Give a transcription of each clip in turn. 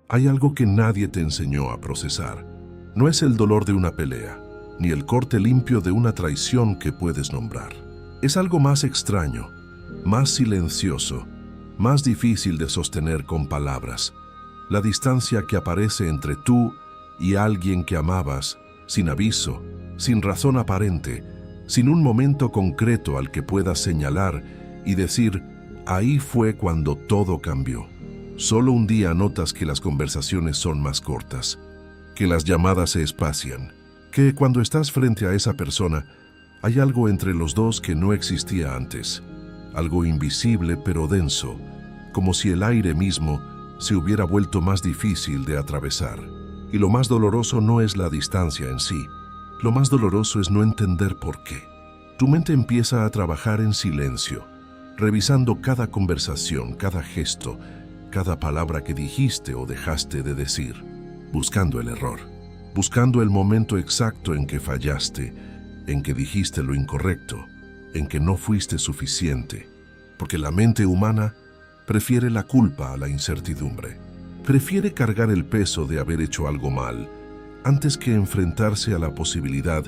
Hay algo que nadie te enseñó a procesar. No es el dolor de una pelea, ni el corte limpio de una traición que puedes nombrar. Es algo más extraño, más silencioso, más difícil de sostener con palabras. La distancia que aparece entre tú y alguien que amabas, sin aviso, sin razón aparente, sin un momento concreto al que puedas señalar y decir, ahí fue cuando todo cambió. Solo un día notas que las conversaciones son más cortas, que las llamadas se espacian, que cuando estás frente a esa persona, hay algo entre los dos que no existía antes, algo invisible pero denso, como si el aire mismo se hubiera vuelto más difícil de atravesar. Y lo más doloroso no es la distancia en sí, lo más doloroso es no entender por qué. Tu mente empieza a trabajar en silencio, revisando cada conversación, cada gesto, cada palabra que dijiste o dejaste de decir, buscando el error, buscando el momento exacto en que fallaste, en que dijiste lo incorrecto, en que no fuiste suficiente, porque la mente humana prefiere la culpa a la incertidumbre, prefiere cargar el peso de haber hecho algo mal, antes que enfrentarse a la posibilidad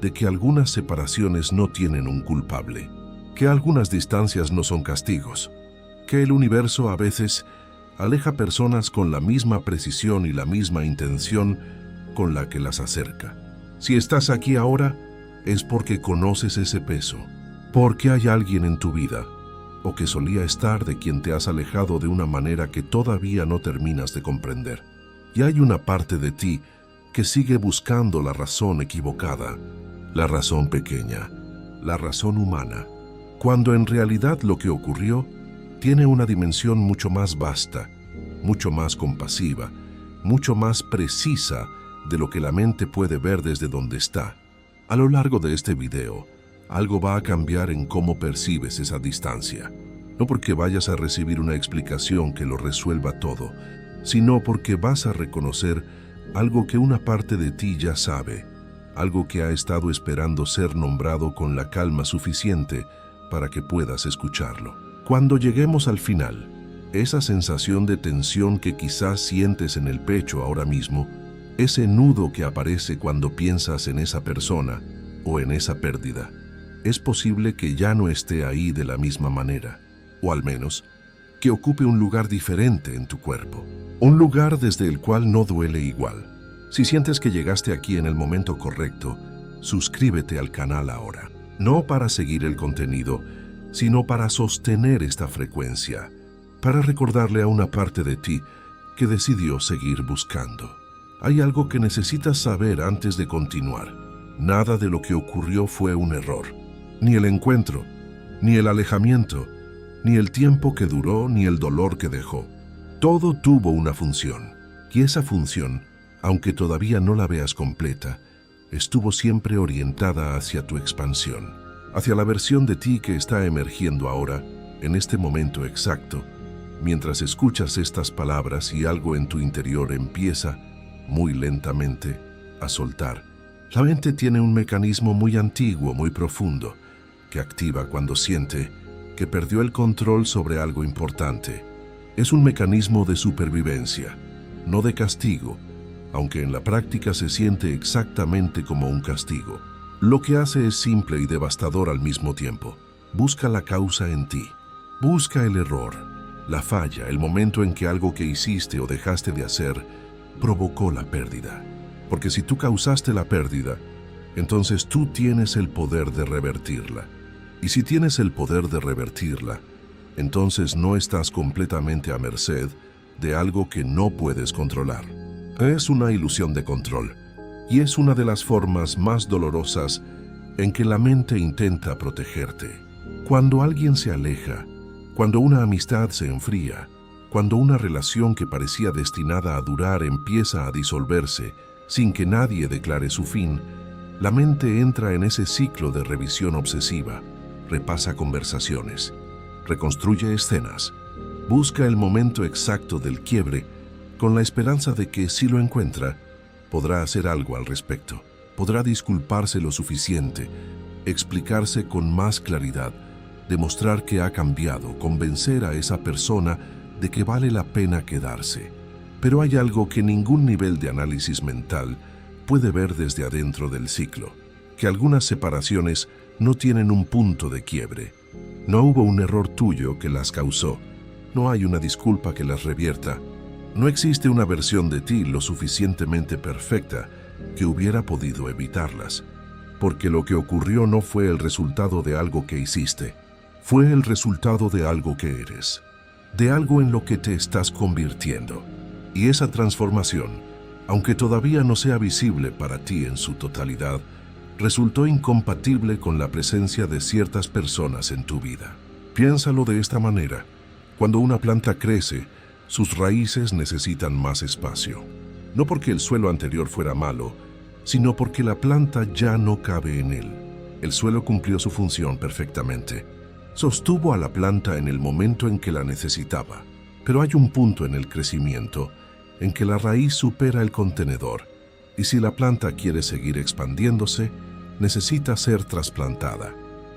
de que algunas separaciones no tienen un culpable, que algunas distancias no son castigos, que el universo a veces aleja personas con la misma precisión y la misma intención con la que las acerca. Si estás aquí ahora, es porque conoces ese peso, porque hay alguien en tu vida, o que solía estar, de quien te has alejado de una manera que todavía no terminas de comprender. Y hay una parte de ti que sigue buscando la razón equivocada, la razón pequeña, la razón humana, cuando en realidad lo que ocurrió tiene una dimensión mucho más vasta, mucho más compasiva, mucho más precisa de lo que la mente puede ver desde donde está. A lo largo de este video, algo va a cambiar en cómo percibes esa distancia. No porque vayas a recibir una explicación que lo resuelva todo, sino porque vas a reconocer algo que una parte de ti ya sabe, algo que ha estado esperando ser nombrado con la calma suficiente para que puedas escucharlo. Cuando lleguemos al final, esa sensación de tensión que quizás sientes en el pecho ahora mismo, ese nudo que aparece cuando piensas en esa persona o en esa pérdida, es posible que ya no esté ahí de la misma manera, o al menos que ocupe un lugar diferente en tu cuerpo, un lugar desde el cual no duele igual. Si sientes que llegaste aquí en el momento correcto, suscríbete al canal ahora, no para seguir el contenido, sino para sostener esta frecuencia, para recordarle a una parte de ti que decidió seguir buscando. Hay algo que necesitas saber antes de continuar. Nada de lo que ocurrió fue un error. Ni el encuentro, ni el alejamiento, ni el tiempo que duró, ni el dolor que dejó. Todo tuvo una función, y esa función, aunque todavía no la veas completa, estuvo siempre orientada hacia tu expansión, hacia la versión de ti que está emergiendo ahora, en este momento exacto, mientras escuchas estas palabras y algo en tu interior empieza, muy lentamente, a soltar. La mente tiene un mecanismo muy antiguo, muy profundo, que activa cuando siente que perdió el control sobre algo importante. Es un mecanismo de supervivencia, no de castigo, aunque en la práctica se siente exactamente como un castigo. Lo que hace es simple y devastador al mismo tiempo. Busca la causa en ti. Busca el error, la falla, el momento en que algo que hiciste o dejaste de hacer provocó la pérdida. Porque si tú causaste la pérdida, entonces tú tienes el poder de revertirla. Y si tienes el poder de revertirla, entonces no estás completamente a merced de algo que no puedes controlar. Es una ilusión de control, y es una de las formas más dolorosas en que la mente intenta protegerte. Cuando alguien se aleja, cuando una amistad se enfría, cuando una relación que parecía destinada a durar empieza a disolverse sin que nadie declare su fin, la mente entra en ese ciclo de revisión obsesiva, repasa conversaciones, reconstruye escenas, busca el momento exacto del quiebre con la esperanza de que, si lo encuentra, podrá hacer algo al respecto, podrá disculparse lo suficiente, explicarse con más claridad, demostrar que ha cambiado, convencer a esa persona de que vale la pena quedarse. Pero hay algo que ningún nivel de análisis mental puede ver desde adentro del ciclo, que algunas separaciones no tienen un punto de quiebre. No hubo un error tuyo que las causó, no hay una disculpa que las revierta, no existe una versión de ti lo suficientemente perfecta que hubiera podido evitarlas, porque lo que ocurrió no fue el resultado de algo que hiciste, fue el resultado de algo que eres, de algo en lo que te estás convirtiendo. Y esa transformación, aunque todavía no sea visible para ti en su totalidad, resultó incompatible con la presencia de ciertas personas en tu vida. Piénsalo de esta manera. Cuando una planta crece, sus raíces necesitan más espacio. No porque el suelo anterior fuera malo, sino porque la planta ya no cabe en él. El suelo cumplió su función perfectamente. Sostuvo a la planta en el momento en que la necesitaba. Pero hay un punto en el crecimiento en que la raíz supera el contenedor, y si la planta quiere seguir expandiéndose, necesita ser trasplantada.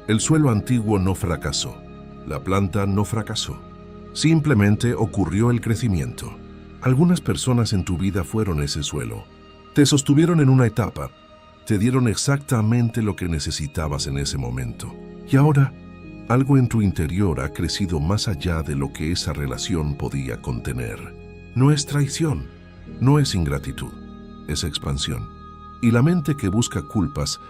El suelo antiguo no fracasó, la planta no fracasó. Simplemente ocurrió el crecimiento. Algunas personas en tu vida fueron ese suelo. Te sostuvieron en una etapa, te dieron exactamente lo que necesitabas en ese momento. Y ahora, algo en tu interior ha crecido más allá de lo que esa relación podía contener. No es traición, no es ingratitud, es expansión. Y la mente que busca culpas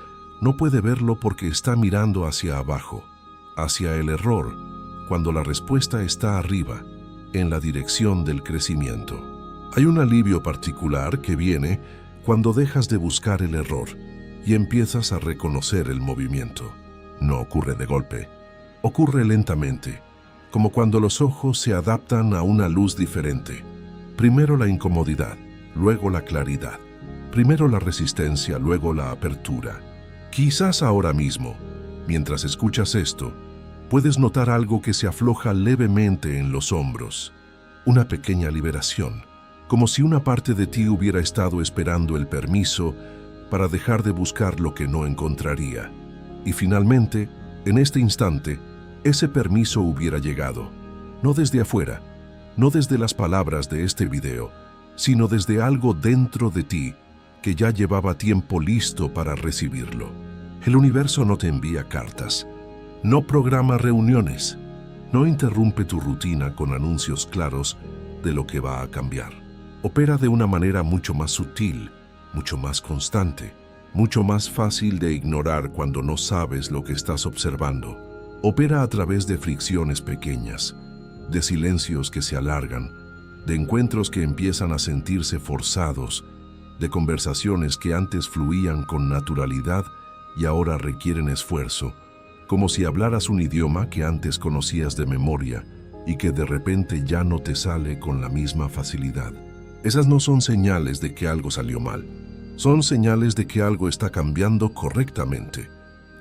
no puede verlo porque está mirando hacia abajo, hacia el error, cuando la respuesta está arriba, en la dirección del crecimiento. Hay un alivio particular que viene cuando dejas de buscar el error y empiezas a reconocer el movimiento. No ocurre de golpe, ocurre lentamente, como cuando los ojos se adaptan a una luz diferente. Primero la incomodidad, luego la claridad. Primero la resistencia, luego la apertura. Quizás ahora mismo, mientras escuchas esto, puedes notar algo que se afloja levemente en los hombros. Una pequeña liberación, como si una parte de ti hubiera estado esperando el permiso para dejar de buscar lo que no encontraría. Y finalmente, en este instante, ese permiso hubiera llegado, no desde afuera, no desde las palabras de este video, sino desde algo dentro de ti que ya llevaba tiempo listo para recibirlo. El universo no te envía cartas, no programa reuniones, no interrumpe tu rutina con anuncios claros de lo que va a cambiar. Opera de una manera mucho más sutil, mucho más constante, mucho más fácil de ignorar cuando no sabes lo que estás observando. Opera a través de fricciones pequeñas, de silencios que se alargan, de encuentros que empiezan a sentirse forzados, de conversaciones que antes fluían con naturalidad y ahora requieren esfuerzo, como si hablaras un idioma que antes conocías de memoria y que de repente ya no te sale con la misma facilidad. Esas no son señales de que algo salió mal, son señales de que algo está cambiando correctamente.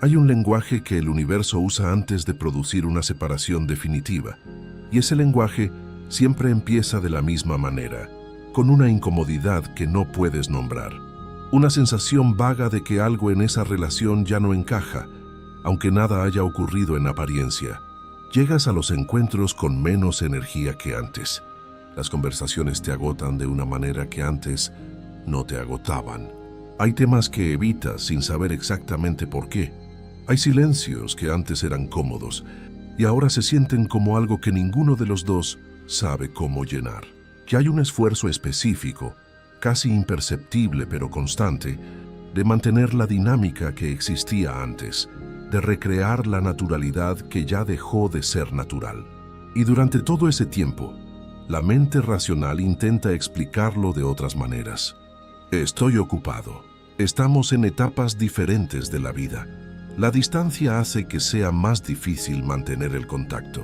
Hay un lenguaje que el universo usa antes de producir una separación definitiva, y ese lenguaje siempre empieza de la misma manera, con una incomodidad que no puedes nombrar. Una sensación vaga de que algo en esa relación ya no encaja, aunque nada haya ocurrido en apariencia. Llegas a los encuentros con menos energía que antes. Las conversaciones te agotan de una manera que antes no te agotaban. Hay temas que evitas sin saber exactamente por qué. Hay silencios que antes eran cómodos y ahora se sienten como algo que ninguno de los dos sabe cómo llenar. Que hay un esfuerzo específico, casi imperceptible pero constante, de mantener la dinámica que existía antes, de recrear la naturalidad que ya dejó de ser natural. Y durante todo ese tiempo, la mente racional intenta explicarlo de otras maneras. Estoy ocupado. Estamos en etapas diferentes de la vida. La distancia hace que sea más difícil mantener el contacto.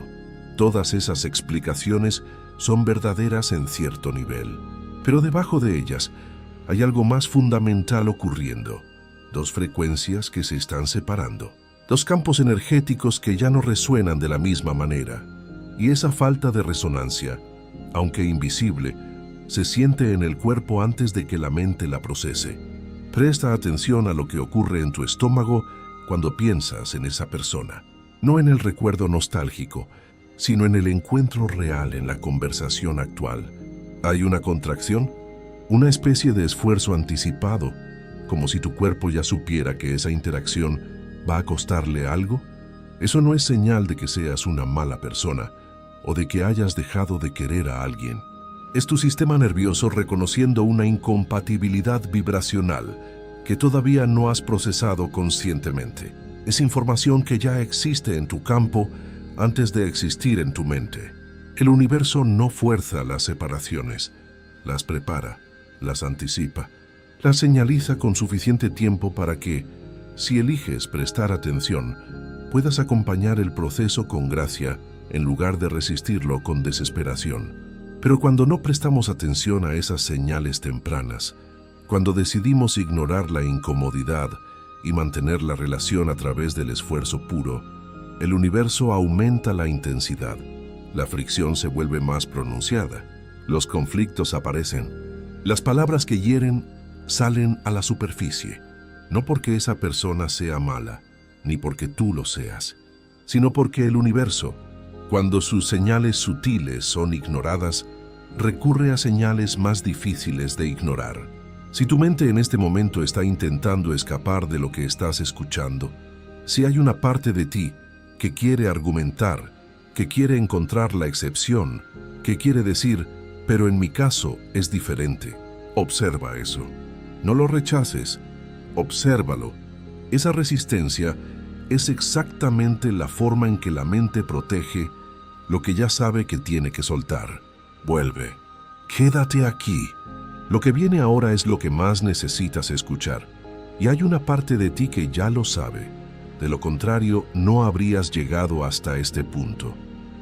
Todas esas explicaciones son verdaderas en cierto nivel, pero debajo de ellas hay algo más fundamental ocurriendo. Dos frecuencias que se están separando. Dos campos energéticos que ya no resuenan de la misma manera. Y esa falta de resonancia, aunque invisible, se siente en el cuerpo antes de que la mente la procese. Presta atención a lo que ocurre en tu estómago cuando piensas en esa persona. No en el recuerdo nostálgico, sino en el encuentro real en la conversación actual. Hay una contracción, una especie de esfuerzo anticipado, como si tu cuerpo ya supiera que esa interacción va a costarle algo. Eso no es señal de que seas una mala persona o de que hayas dejado de querer a alguien. Es tu sistema nervioso reconociendo una incompatibilidad vibracional que todavía no has procesado conscientemente. Es información que ya existe en tu campo antes de existir en tu mente. El universo no fuerza las separaciones, las prepara, las anticipa, las señaliza con suficiente tiempo para que, si eliges prestar atención, puedas acompañar el proceso con gracia en lugar de resistirlo con desesperación. Pero cuando no prestamos atención a esas señales tempranas, cuando decidimos ignorar la incomodidad y mantener la relación a través del esfuerzo puro, el universo aumenta la intensidad. La fricción se vuelve más pronunciada. Los conflictos aparecen. Las palabras que hieren salen a la superficie, no porque esa persona sea mala, ni porque tú lo seas, sino porque el universo, cuando sus señales sutiles son ignoradas, recurre a señales más difíciles de ignorar. Si tu mente en este momento está intentando escapar de lo que estás escuchando, si hay una parte de ti que quiere argumentar, que quiere encontrar la excepción, que quiere decir, pero en mi caso es diferente, observa eso. No lo rechaces, obsérvalo. Esa resistencia es exactamente la forma en que la mente protege lo que ya sabe que tiene que soltar. Vuelve. Quédate aquí. Lo que viene ahora es lo que más necesitas escuchar. Y hay una parte de ti que ya lo sabe. De lo contrario, no habrías llegado hasta este punto.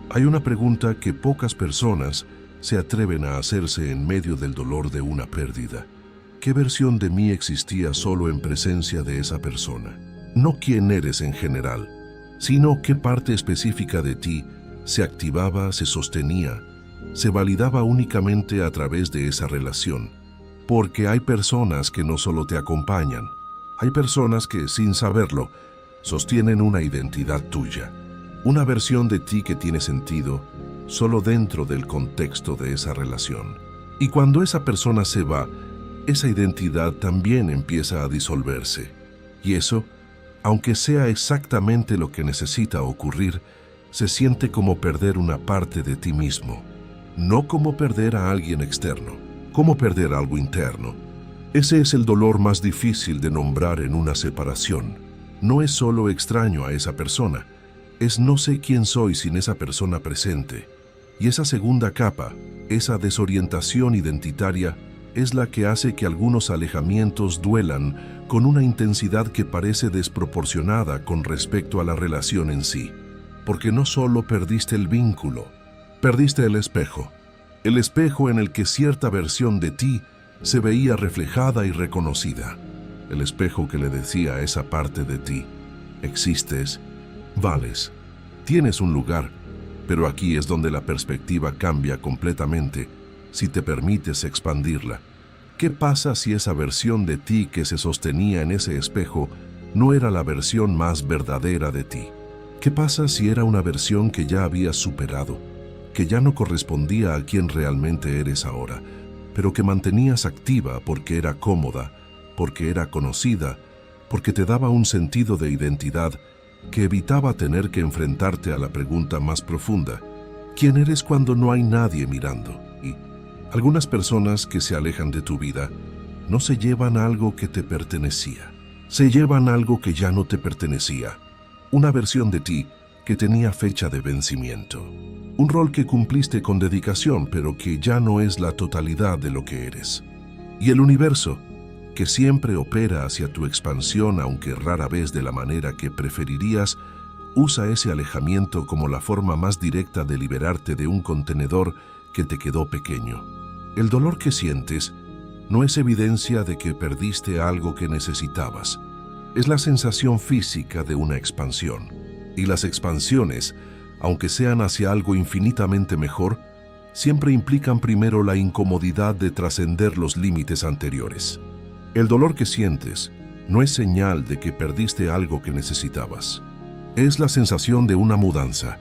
Hay una pregunta que pocas personas se atreven a hacerse en medio del dolor de una pérdida. ¿Qué versión de mí existía solo en presencia de esa persona? No quién eres en general, sino qué parte específica de ti se activaba, se sostenía, se validaba únicamente a través de esa relación. Porque hay personas que no solo te acompañan, hay personas que, sin saberlo, sostienen una identidad tuya, una versión de ti que tiene sentido solo dentro del contexto de esa relación. Y cuando esa persona se va, esa identidad también empieza a disolverse. Y eso, aunque sea exactamente lo que necesita ocurrir, se siente como perder una parte de ti mismo, no como perder a alguien externo, como perder algo interno. Ese es el dolor más difícil de nombrar en una separación. No es solo extraño a esa persona, es no sé quién soy sin esa persona presente. Y esa segunda capa, esa desorientación identitaria, es la que hace que algunos alejamientos duelan con una intensidad que parece desproporcionada con respecto a la relación en sí. Porque no solo perdiste el vínculo, perdiste el espejo en el que cierta versión de ti se veía reflejada y reconocida. El espejo que le decía a esa parte de ti: existes, vales, tienes un lugar, pero aquí es donde la perspectiva cambia completamente si te permites expandirla. ¿Qué pasa si esa versión de ti que se sostenía en ese espejo no era la versión más verdadera de ti? ¿Qué pasa si era una versión que ya habías superado, que ya no correspondía a quien realmente eres ahora, pero que mantenías activa porque era cómoda, porque era conocida, porque te daba un sentido de identidad que evitaba tener que enfrentarte a la pregunta más profunda: ¿quién eres cuando no hay nadie mirando? Y algunas personas que se alejan de tu vida no se llevan algo que te pertenecía, se llevan algo que ya no te pertenecía, una versión de ti que tenía fecha de vencimiento, un rol que cumpliste con dedicación pero que ya no es la totalidad de lo que eres. Y el universo, que siempre opera hacia tu expansión aunque rara vez de la manera que preferirías, usa ese alejamiento como la forma más directa de liberarte de un contenedor que te quedó pequeño. El dolor que sientes no es evidencia de que perdiste algo que necesitabas. Es la sensación física de una expansión. Y las expansiones, aunque sean hacia algo infinitamente mejor, siempre implican primero la incomodidad de trascender los límites anteriores. El dolor que sientes no es señal de que perdiste algo que necesitabas. Es la sensación de una mudanza.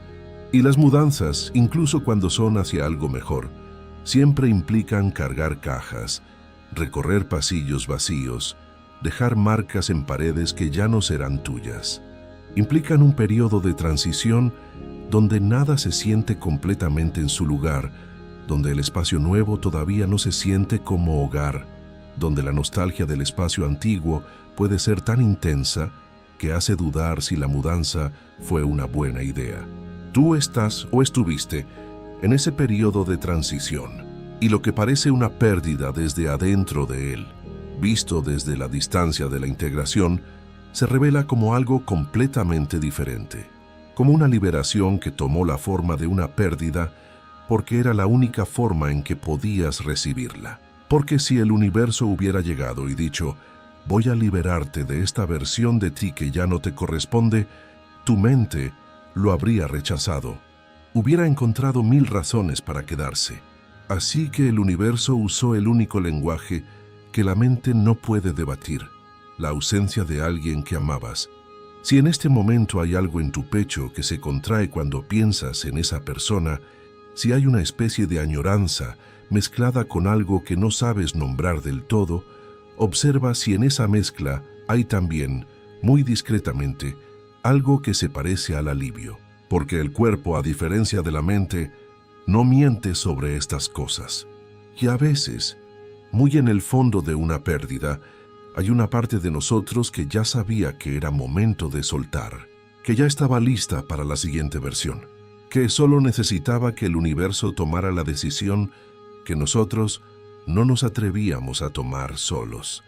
Y las mudanzas, incluso cuando son hacia algo mejor, Siempre implican cargar cajas, recorrer pasillos vacíos, dejar marcas en paredes que ya no serán tuyas. Implican un periodo de transición donde nada se siente completamente en su lugar, donde el espacio nuevo todavía no se siente como hogar, donde la nostalgia del espacio antiguo puede ser tan intensa que hace dudar si la mudanza fue una buena idea. Tú estás o estuviste en ese periodo de transición, y lo que parece una pérdida desde adentro de él, visto desde la distancia de la integración, se revela como algo completamente diferente, como una liberación que tomó la forma de una pérdida porque era la única forma en que podías recibirla. Porque si el universo hubiera llegado y dicho, voy a liberarte de esta versión de ti que ya no te corresponde, tu mente lo habría rechazado. Hubiera encontrado 1000 razones para quedarse. Así que el universo usó el único lenguaje que la mente no puede debatir, la ausencia de alguien que amabas. Si en este momento hay algo en tu pecho que se contrae cuando piensas en esa persona, si hay una especie de añoranza mezclada con algo que no sabes nombrar del todo, observa si en esa mezcla hay también, muy discretamente, algo que se parece al alivio. Porque el cuerpo, a diferencia de la mente, no miente sobre estas cosas. Y a veces, muy en el fondo de una pérdida, hay una parte de nosotros que ya sabía que era momento de soltar, que ya estaba lista para la siguiente versión, que solo necesitaba que el universo tomara la decisión que nosotros no nos atrevíamos a tomar solos.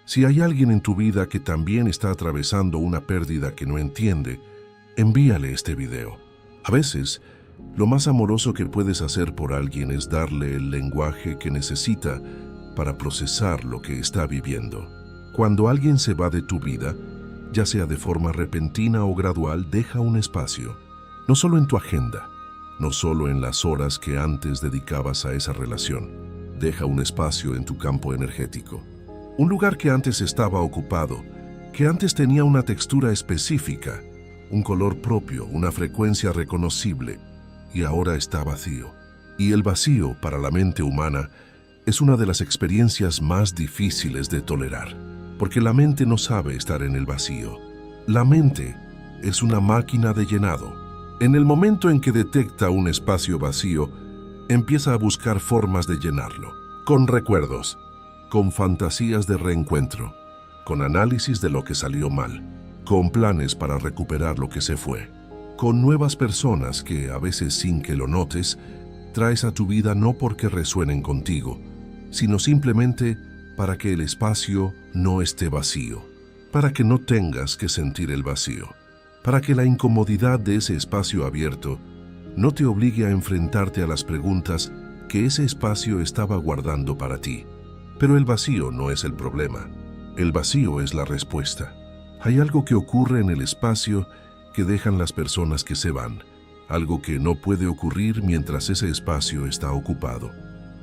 Si hay alguien en tu vida que también está atravesando una pérdida que no entiende, envíale este video. A veces, lo más amoroso que puedes hacer por alguien es darle el lenguaje que necesita para procesar lo que está viviendo. Cuando alguien se va de tu vida, ya sea de forma repentina o gradual, deja un espacio, no solo en tu agenda, no solo en las horas que antes dedicabas a esa relación, deja un espacio en tu campo energético. Un lugar que antes estaba ocupado, que antes tenía una textura específica, un color propio, una frecuencia reconocible, y ahora está vacío. Y el vacío, para la mente humana, es una de las experiencias más difíciles de tolerar, porque la mente no sabe estar en el vacío. La mente es una máquina de llenado. En el momento en que detecta un espacio vacío, empieza a buscar formas de llenarlo, con recuerdos, con fantasías de reencuentro, con análisis de lo que salió mal, con planes para recuperar lo que se fue, con nuevas personas que, a veces sin que lo notes, traes a tu vida no porque resuenen contigo, sino simplemente para que el espacio no esté vacío, para que no tengas que sentir el vacío, para que la incomodidad de ese espacio abierto no te obligue a enfrentarte a las preguntas que ese espacio estaba guardando para ti. Pero el vacío no es el problema, el vacío es la respuesta. Hay algo que ocurre en el espacio que dejan las personas que se van, algo que no puede ocurrir mientras ese espacio está ocupado.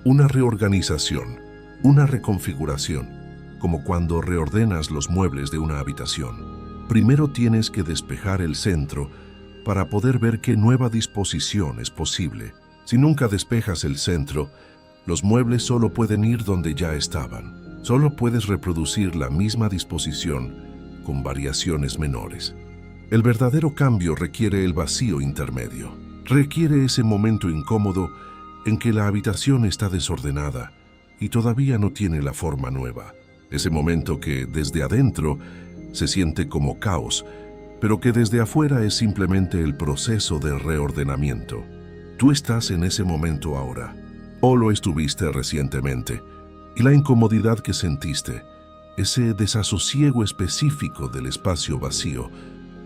Una reorganización, una reconfiguración, como cuando reordenas los muebles de una habitación. Primero tienes que despejar el centro para poder ver qué nueva disposición es posible. Si nunca despejas el centro, los muebles solo pueden ir donde ya estaban. Solo puedes reproducir la misma disposición con variaciones menores. El verdadero cambio requiere el vacío intermedio. Requiere ese momento incómodo en que la habitación está desordenada y todavía no tiene la forma nueva. Ese momento que desde adentro se siente como caos, pero que desde afuera es simplemente el proceso de reordenamiento. Tú estás en ese momento ahora, o lo estuviste recientemente, y la incomodidad que sentiste, ese desasosiego específico del espacio vacío,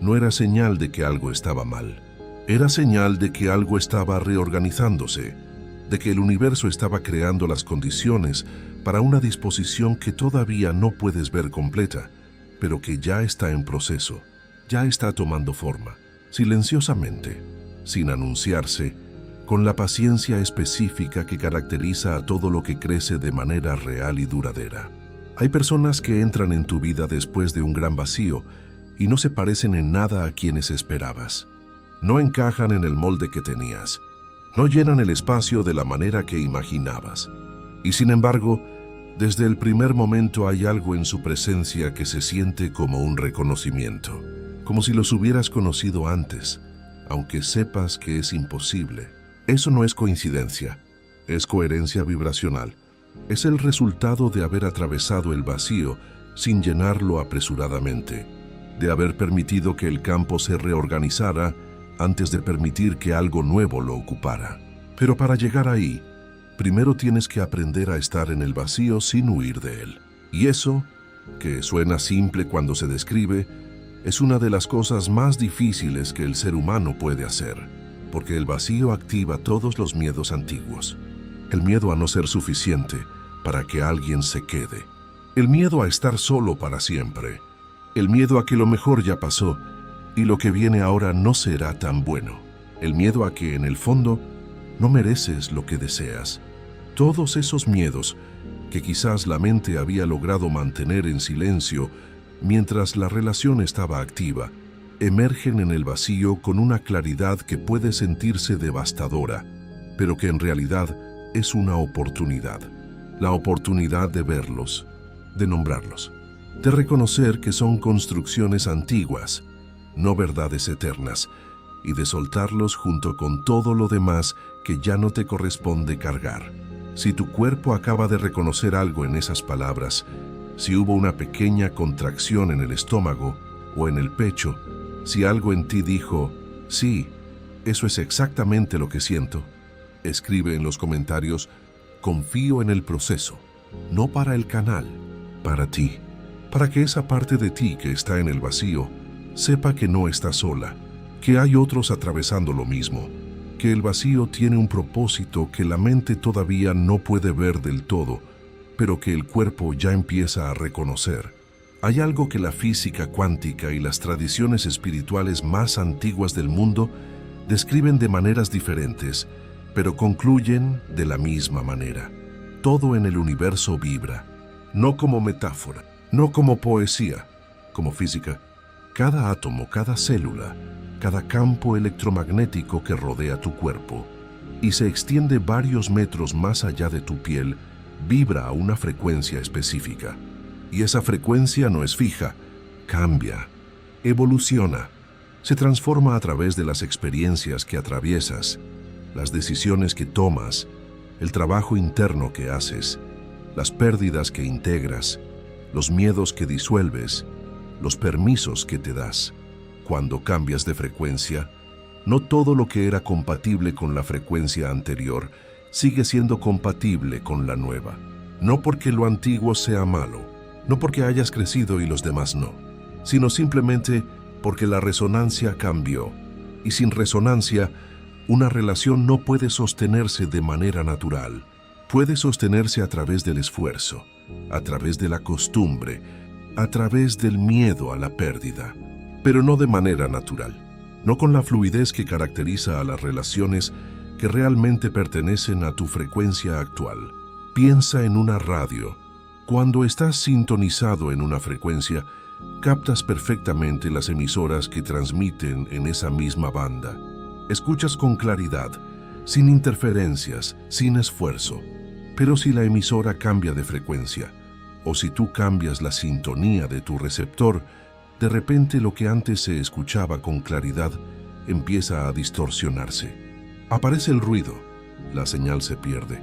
no era señal de que algo estaba mal. Era señal de que algo estaba reorganizándose, de que el universo estaba creando las condiciones para una disposición que todavía no puedes ver completa, pero que ya está en proceso, ya está tomando forma, silenciosamente, sin anunciarse, con la paciencia específica que caracteriza a todo lo que crece de manera real y duradera. Hay personas que entran en tu vida después de un gran vacío y no se parecen en nada a quienes esperabas. No encajan en el molde que tenías. no llenan el espacio de la manera que imaginabas. Y sin embargo, desde el primer momento hay algo en su presencia que se siente como un reconocimiento, como si los hubieras conocido antes, aunque sepas que es imposible. Eso no es coincidencia, es coherencia vibracional. Es el resultado de haber atravesado el vacío sin llenarlo apresuradamente, de haber permitido que el campo se reorganizara antes de permitir que algo nuevo lo ocupara. Pero para llegar ahí, primero tienes que aprender a estar en el vacío sin huir de él. Y eso, que suena simple cuando se describe, es una de las cosas más difíciles que el ser humano puede hacer, porque el vacío activa todos los miedos antiguos. El miedo a no ser suficiente para que alguien se quede. El miedo a estar solo para siempre. El miedo a que lo mejor ya pasó y lo que viene ahora no será tan bueno. El miedo a que, en el fondo, no mereces lo que deseas. Todos esos miedos que quizás la mente había logrado mantener en silencio mientras la relación estaba activa, emergen en el vacío con una claridad que puede sentirse devastadora, pero que en realidad es una oportunidad. La oportunidad de verlos, de nombrarlos, de reconocer que son construcciones antiguas, no verdades eternas, y de soltarlos junto con todo lo demás que ya no te corresponde cargar. Si tu cuerpo acaba de reconocer algo en esas palabras, si hubo una pequeña contracción en el estómago o en el pecho, si algo en ti dijo, sí, eso es exactamente lo que siento, escribe en los comentarios: confío en el proceso, no para el canal, para ti, para que esa parte de ti que está en el vacío sepa que no está sola, que hay otros atravesando lo mismo, que el vacío tiene un propósito que la mente todavía no puede ver del todo, pero que el cuerpo ya empieza a reconocer. Hay algo que la física cuántica y las tradiciones espirituales más antiguas del mundo describen de maneras diferentes, pero concluyen de la misma manera. Todo en el universo vibra, no como metáfora, no como poesía, como física. Cada átomo, cada célula, cada campo electromagnético que rodea tu cuerpo y se extiende varios metros más allá de tu piel, vibra a una frecuencia específica. Y esa frecuencia no es fija, cambia, evoluciona, se transforma a través de las experiencias que atraviesas, las decisiones que tomas, el trabajo interno que haces, las pérdidas que integras, los miedos que disuelves, los permisos que te das. Cuando cambias de frecuencia, no todo lo que era compatible con la frecuencia anterior sigue siendo compatible con la nueva. No porque lo antiguo sea malo, no porque hayas crecido y los demás no, sino simplemente porque la resonancia cambió. Y sin resonancia, una relación no puede sostenerse de manera natural. Puede sostenerse a través del esfuerzo, a través de la costumbre, a través del miedo a la pérdida, pero no de manera natural, no con la fluidez que caracteriza a las relaciones que realmente pertenecen a tu frecuencia actual. Piensa en una radio. Cuando estás sintonizado en una frecuencia, captas perfectamente las emisoras que transmiten en esa misma banda. Escuchas con claridad, sin interferencias, sin esfuerzo. Pero si la emisora cambia de frecuencia, o si tú cambias la sintonía de tu receptor, de repente lo que antes se escuchaba con claridad empieza a distorsionarse. Aparece el ruido, la señal se pierde.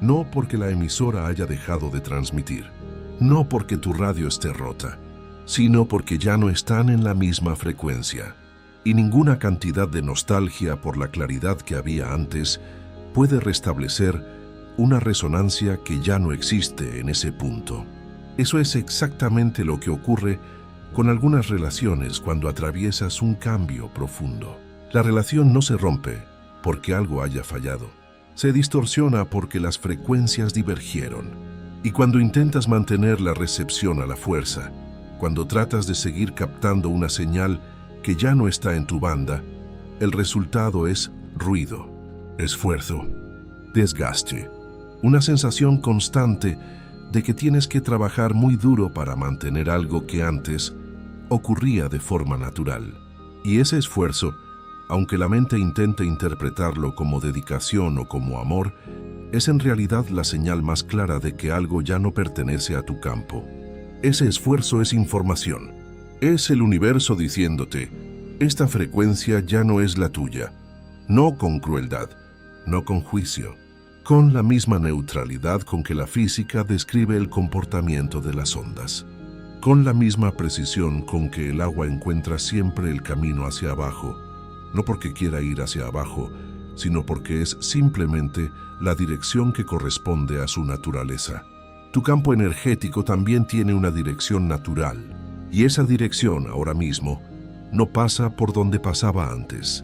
No porque la emisora haya dejado de transmitir, no porque tu radio esté rota, sino porque ya no están en la misma frecuencia. Y ninguna cantidad de nostalgia por la claridad que había antes puede restablecer una resonancia que ya no existe en ese punto. Eso es exactamente lo que ocurre con algunas relaciones cuando atraviesas un cambio profundo. La relación no se rompe porque algo haya fallado. Se distorsiona porque las frecuencias divergieron. Y cuando intentas mantener la recepción a la fuerza, cuando tratas de seguir captando una señal que ya no está en tu banda, el resultado es ruido, esfuerzo, desgaste, una sensación constante de que tienes que trabajar muy duro para mantener algo que antes ocurría de forma natural. Y ese esfuerzo aunque la mente intente interpretarlo como dedicación o como amor, es en realidad la señal más clara de que algo ya no pertenece a tu campo. Ese esfuerzo es información. Es el universo diciéndote, esta frecuencia ya no es la tuya. No con crueldad, no con juicio, con la misma neutralidad con que la física describe el comportamiento de las ondas. Con la misma precisión con que el agua encuentra siempre el camino hacia abajo, no porque quiera ir hacia abajo, sino porque es simplemente la dirección que corresponde a su naturaleza. Tu campo energético también tiene una dirección natural, y esa dirección, ahora mismo, no pasa por donde pasaba antes.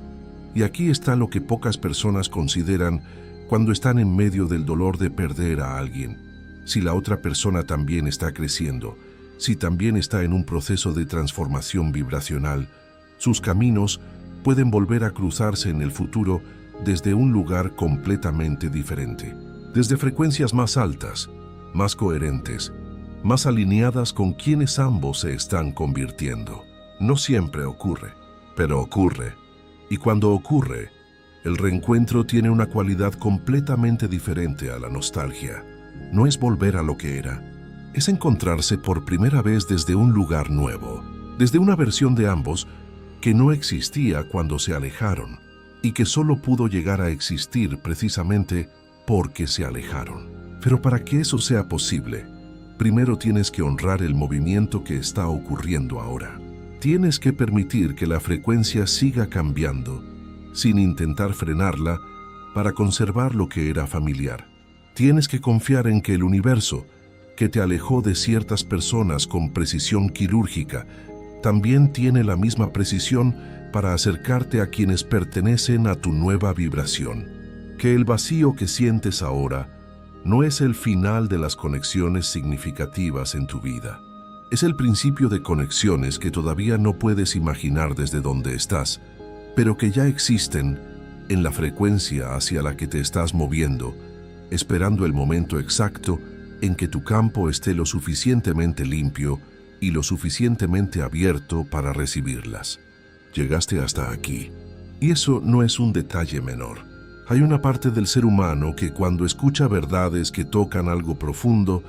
Y aquí está lo que pocas personas consideran cuando están en medio del dolor de perder a alguien. Si la otra persona también está creciendo, si también está en un proceso de transformación vibracional, sus caminos pueden volver a cruzarse en el futuro desde un lugar completamente diferente, desde frecuencias más altas, más coherentes, más alineadas con quienes ambos se están convirtiendo. No siempre ocurre, pero ocurre. Y cuando ocurre, el reencuentro tiene una cualidad completamente diferente a la nostalgia. No es volver a lo que era, es encontrarse por primera vez desde un lugar nuevo, desde una versión de ambos que no existía cuando se alejaron y que solo pudo llegar a existir precisamente porque se alejaron. Pero para que eso sea posible, primero tienes que honrar el movimiento que está ocurriendo ahora. Tienes que permitir que la frecuencia siga cambiando, sin intentar frenarla para conservar lo que era familiar. Tienes que confiar en que el universo, que te alejó de ciertas personas con precisión quirúrgica, también tiene la misma precisión para acercarte a quienes pertenecen a tu nueva vibración. Que el vacío que sientes ahora no es el final de las conexiones significativas en tu vida. Es el principio de conexiones que todavía no puedes imaginar desde donde estás, pero que ya existen en la frecuencia hacia la que te estás moviendo, esperando el momento exacto en que tu campo esté lo suficientemente limpio y lo suficientemente abierto para recibirlas. Llegaste hasta aquí. Y eso no es un detalle menor. Hay una parte del ser humano que cuando escucha verdades que tocan algo profundo,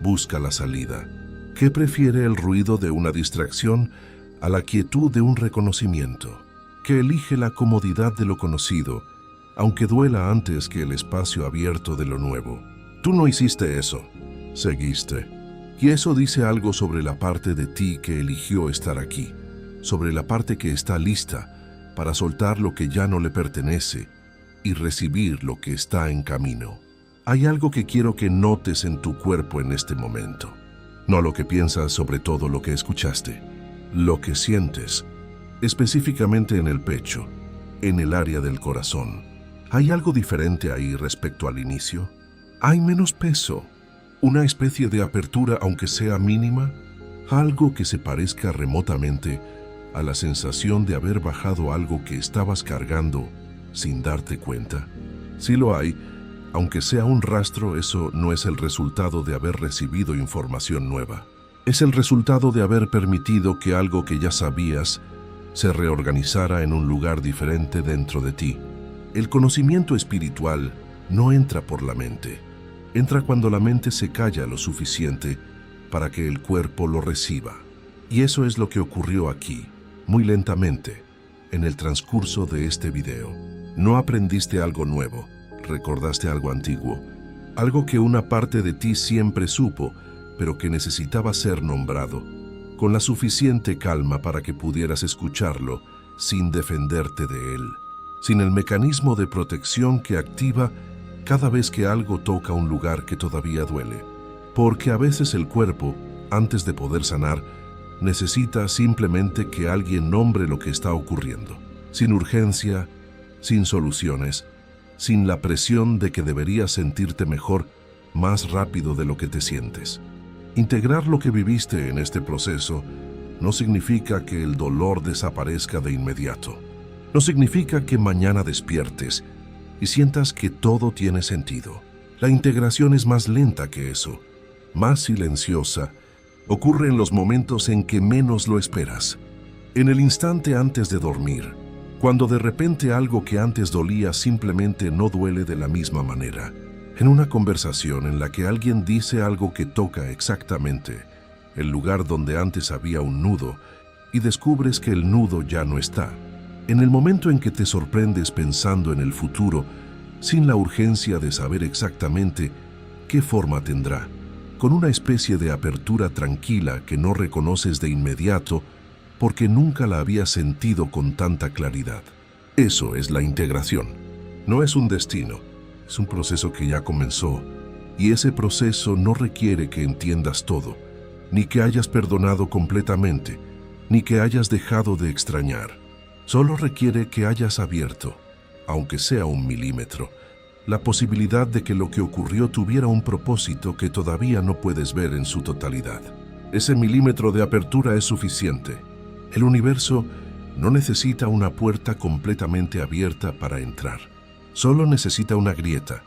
busca la salida, que prefiere el ruido de una distracción a la quietud de un reconocimiento, que elige la comodidad de lo conocido, aunque duela antes que el espacio abierto de lo nuevo. Tú no hiciste eso, seguiste. Y eso dice algo sobre la parte de ti que eligió estar aquí, sobre la parte que está lista para soltar lo que ya no le pertenece y recibir lo que está en camino. Hay algo que quiero que notes en tu cuerpo en este momento. No lo que piensas sobre todo lo que escuchaste, lo que sientes, específicamente en el pecho, en el área del corazón. ¿Hay algo diferente ahí respecto al inicio? ¿Hay menos peso? ¿Una especie de apertura aunque sea mínima? ¿Algo que se parezca remotamente a la sensación de haber bajado algo que estabas cargando sin darte cuenta? Si lo hay, aunque sea un rastro, eso no es el resultado de haber recibido información nueva. Es el resultado de haber permitido que algo que ya sabías se reorganizara en un lugar diferente dentro de ti. El conocimiento espiritual no entra por la mente. Entra cuando la mente se calla lo suficiente para que el cuerpo lo reciba. Y eso es lo que ocurrió aquí, muy lentamente, en el transcurso de este video. No aprendiste algo nuevo, recordaste algo antiguo, algo que una parte de ti siempre supo, pero que necesitaba ser nombrado, con la suficiente calma para que pudieras escucharlo sin defenderte de él, sin el mecanismo de protección que activa cada vez que algo toca un lugar que todavía duele. Porque a veces el cuerpo, antes de poder sanar, necesita simplemente que alguien nombre lo que está ocurriendo, sin urgencia, sin soluciones, sin la presión de que deberías sentirte mejor más rápido de lo que te sientes. Integrar lo que viviste en este proceso no significa que el dolor desaparezca de inmediato. No significa que mañana despiertes y sientas que todo tiene sentido. La integración es más lenta que eso, más silenciosa. Ocurre en los momentos en que menos lo esperas. En el instante antes de dormir, Cuando de repente algo que antes dolía simplemente no duele de la misma manera. En una conversación en la que alguien dice algo que toca exactamente el lugar donde antes había un nudo y descubres que el nudo ya no está. En el momento en que te sorprendes pensando en el futuro, sin la urgencia de saber exactamente qué forma tendrá, con una especie de apertura tranquila que no reconoces de inmediato porque nunca la habías sentido con tanta claridad. Eso es la integración. No es un destino, es un proceso que ya comenzó, y ese proceso no requiere que entiendas todo, ni que hayas perdonado completamente, ni que hayas dejado de extrañar. Solo requiere que hayas abierto, aunque sea 1 milímetro, la posibilidad de que lo que ocurrió tuviera un propósito que todavía no puedes ver en su totalidad. Ese milímetro de apertura es suficiente. El universo no necesita una puerta completamente abierta para entrar. Solo necesita una grieta.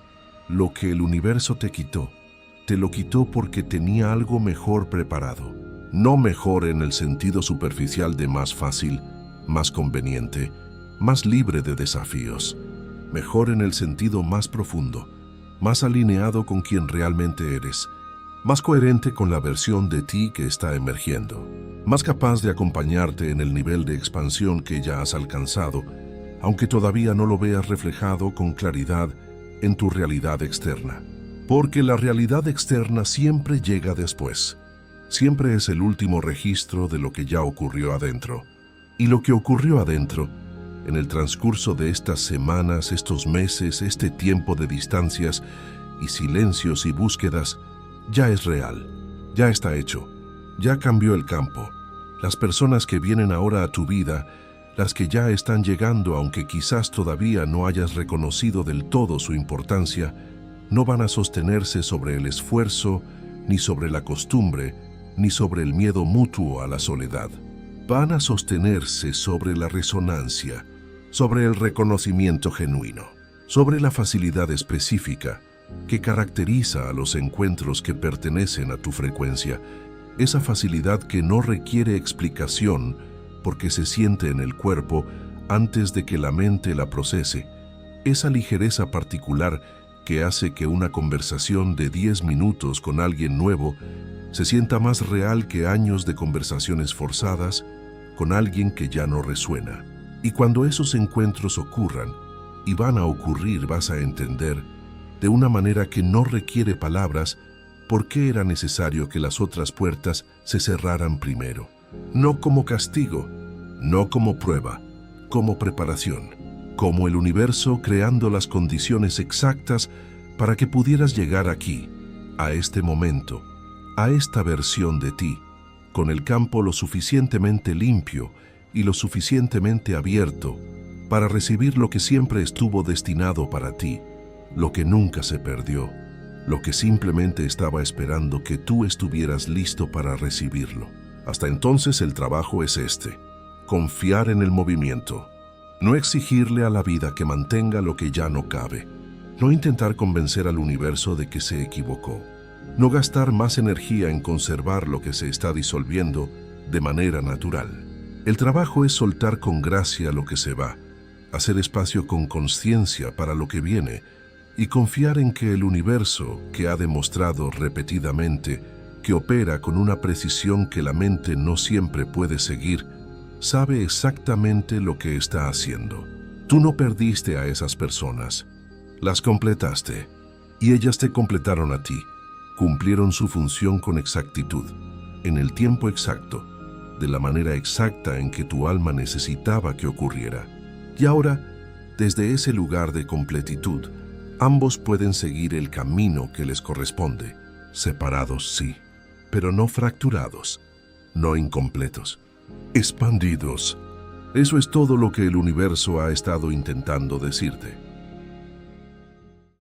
Lo que el universo te lo quitó porque tenía algo mejor preparado. No mejor en el sentido superficial de más fácil, más conveniente, más libre de desafíos. Mejor en el sentido más profundo, más alineado con quien realmente eres, más coherente con la versión de ti que está emergiendo, más capaz de acompañarte en el nivel de expansión que ya has alcanzado, aunque todavía no lo veas reflejado con claridad en tu realidad externa. Porque la realidad externa siempre llega después. Siempre es el último registro de lo que ya ocurrió adentro. Y lo que ocurrió adentro, en el transcurso de estas semanas, estos meses, este tiempo de distancias y silencios y búsquedas, ya es real, ya está hecho, ya cambió el campo. Las personas que vienen ahora a tu vida, las que ya están llegando, aunque quizás todavía no hayas reconocido del todo su importancia, no van a sostenerse sobre el esfuerzo, ni sobre la costumbre, ni sobre el miedo mutuo a la soledad. Van a sostenerse sobre la resonancia, sobre el reconocimiento genuino, sobre la facilidad específica que caracteriza a los encuentros que pertenecen a tu frecuencia, esa facilidad que no requiere explicación porque se siente en el cuerpo antes de que la mente la procese, esa ligereza particular que hace que una conversación de 10 minutos con alguien nuevo se sienta más real que años de conversaciones forzadas con alguien que ya no resuena. Y cuando esos encuentros ocurran, y van a ocurrir, vas a entender, de una manera que no requiere palabras, por qué era necesario que las otras puertas se cerraran primero. No como castigo, no como prueba, como preparación, como el universo creando las condiciones exactas para que pudieras llegar aquí, a este momento, a esta versión de ti, con el campo lo suficientemente limpio y lo suficientemente abierto para recibir lo que siempre estuvo destinado para ti, lo que nunca se perdió, lo que simplemente estaba esperando que tú estuvieras listo para recibirlo. Hasta entonces el trabajo es este: confiar en el movimiento, no exigirle a la vida que mantenga lo que ya no cabe, no intentar convencer al universo de que se equivocó, no gastar más energía en conservar lo que se está disolviendo de manera natural. El trabajo es soltar con gracia lo que se va, hacer espacio con conciencia para lo que viene y confiar en que el universo, que ha demostrado repetidamente que opera con una precisión que la mente no siempre puede seguir, sabe exactamente lo que está haciendo. Tú no perdiste a esas personas, las completaste, y ellas te completaron a ti, cumplieron su función con exactitud, en el tiempo exacto, de la manera exacta en que tu alma necesitaba que ocurriera. Y ahora, desde ese lugar de completitud, ambos pueden seguir el camino que les corresponde, separados sí, pero no fracturados, no incompletos, expandidos. Eso es todo lo que el universo ha estado intentando decirte.